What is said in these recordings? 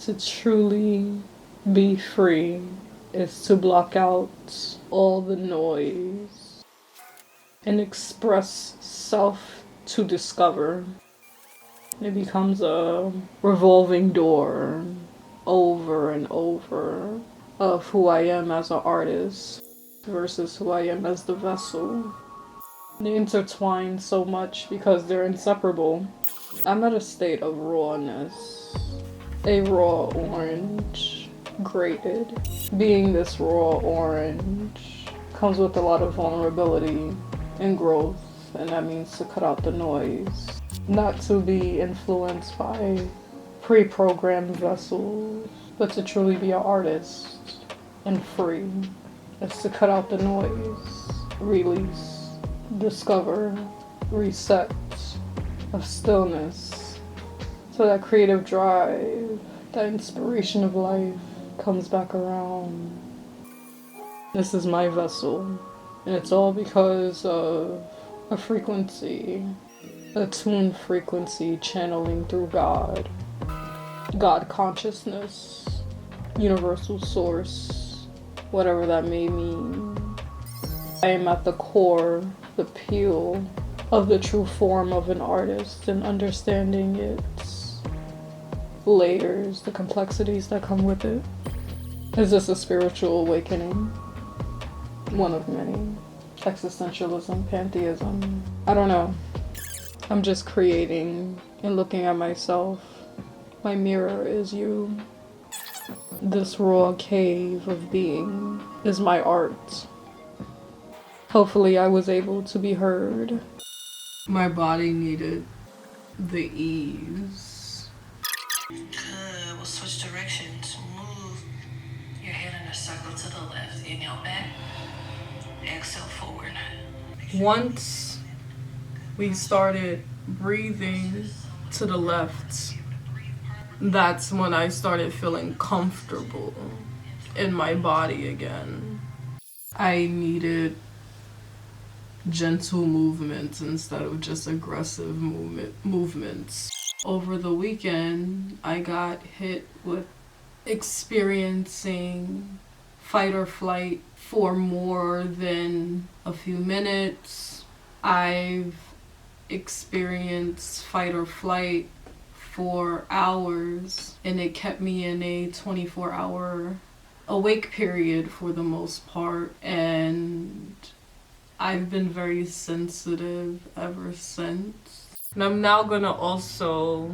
To truly be free is to block out all the noise and express self to discover. It becomes a revolving door over and over of who I am as an artist versus who I am as the vessel. They intertwine so much because they're inseparable. I'm at a state of rawness. A raw orange, grated. Being this raw orange comes with a lot of vulnerability and growth, and that means to cut out the noise. Not to be influenced by pre-programmed vessels, but to truly be an artist and free. It's to cut out the noise, release, discover, reset of stillness. So that creative drive, that inspiration of life comes back around. This is my vessel, and it's all because of a frequency, a tuned frequency channeling through God. God consciousness, universal source, whatever that may mean. I am at the core, the peel of the true form of an artist and understanding its layers, the complexities that come with it. Is this a spiritual awakening? One of many. Existentialism, pantheism. I don't know. I'm just creating and looking at myself. My mirror is you. This raw cave of being is my art. Hopefully I was able to be heard. My body needed the ease. We'll switch directions. Move your head in a circle to the left. Inhale back. Exhale forward. Once we started breathing to the left, that's when I started feeling comfortable in my body again. I needed gentle movements instead of just aggressive movements. Over the weekend, I got hit with experiencing fight or flight for more than a few minutes. I've experienced fight or flight for hours, and it kept me in a 24-hour awake period for the most part, and I've been very sensitive ever since. And I'm now gonna also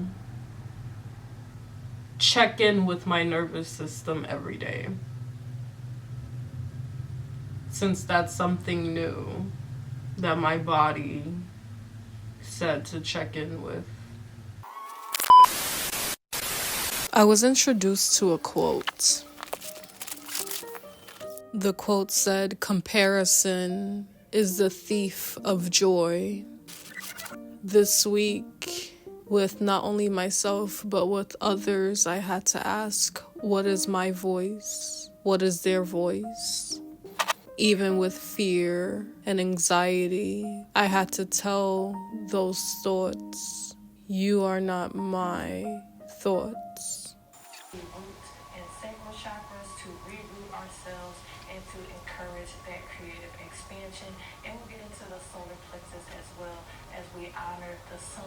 check in with my nervous system every day, since that's something new that my body said to check in with. I was introduced to a quote. The quote said, "Comparison is the thief of joy." This week, with not only myself, but with others, I had to ask, what is my voice? What is their voice? Even with fear and anxiety, I had to tell those thoughts, you are not my thoughts. Root and sacral chakras to reroot ourselves and to encourage that creative expansion. And we'll get into the solar plexus as well as we honor the sun.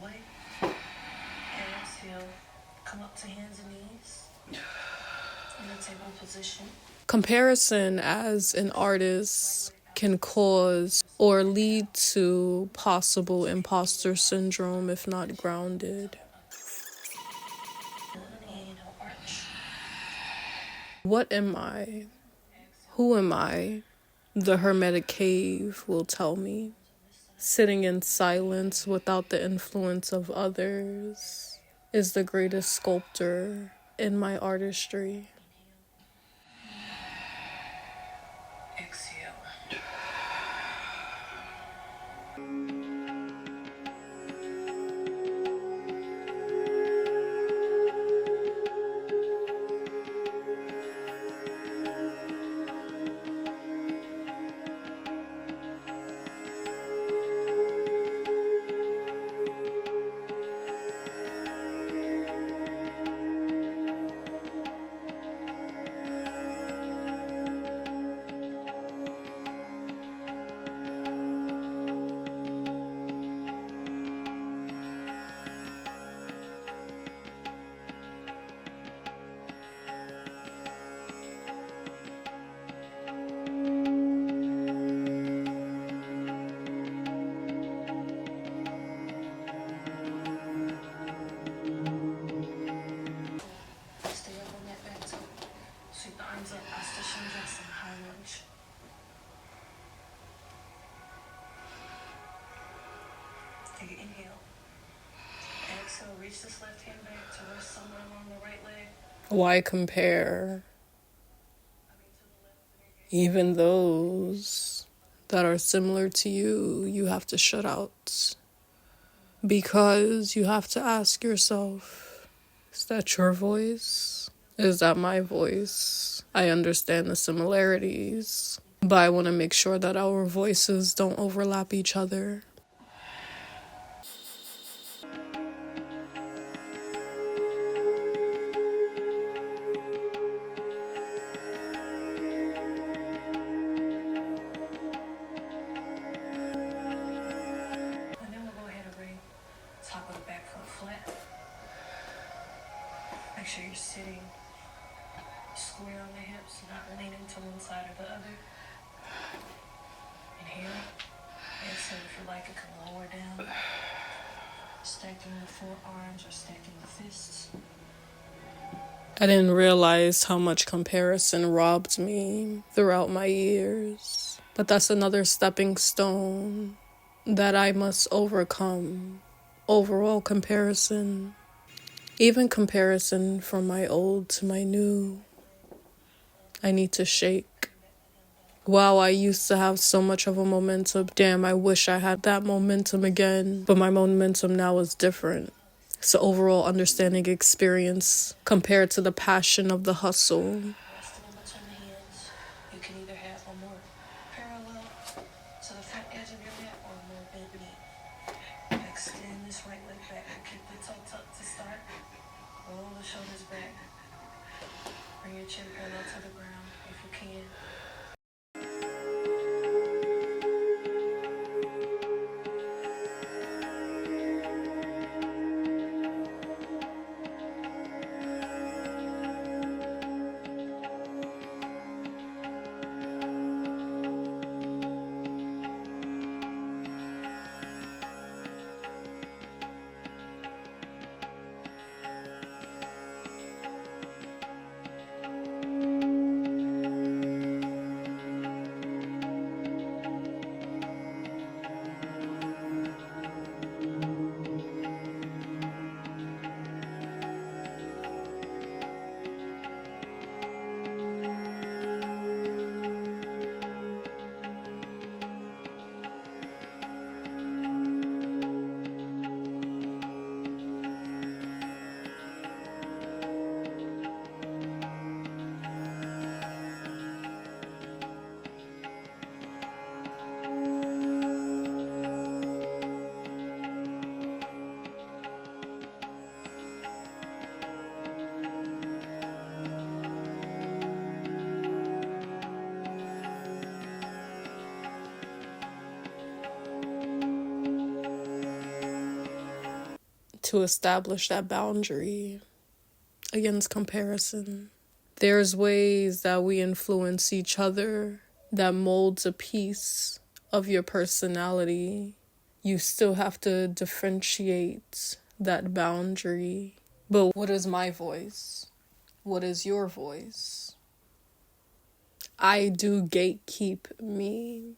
away. And exhale. Come up to hands and knees. In a table position. Comparison as an artist can cause or lead to possible imposter syndrome if not grounded. What am I? Who am I? The hermetic cave will tell me. Sitting in silence without the influence of others is the greatest sculptor in my artistry. Exhale. Take an inhale. Exhale, reach this left hand back to rest somewhere along the right leg. Why compare? Even those that are similar to you, you have to shut out. Because you have to ask yourself, is that your voice? Is that my voice? I understand the similarities, but I want to make sure that our voices don't overlap each other. Top of the back foot flat. Make sure you're sitting square on the hips, not leaning to one side or the other. Inhale. Exhale, if you like, it can lower down. Stacking the forearms or stacking the fists. I didn't realize how much comparison robbed me throughout my years. But that's another stepping stone that I must overcome. Overall comparison, even comparison from my old to my new, I need to shake. Wow, I used to have so much of a momentum. Damn, I wish I had that momentum again. But my momentum now is different. It's an overall understanding experience compared to the passion of the hustle. Resting in between the hands. You can either have a more parallel to the front edge of your mat or a more bent knee. Extend this right leg back. Keep the toe tucked to start. Roll the shoulders back. Bring your chin parallel to the ground if you can. to establish that boundary against comparison. There's ways that we influence each other that molds a piece of your personality. You still have to differentiate that boundary. But what is my voice? What is your voice? I do gatekeep me.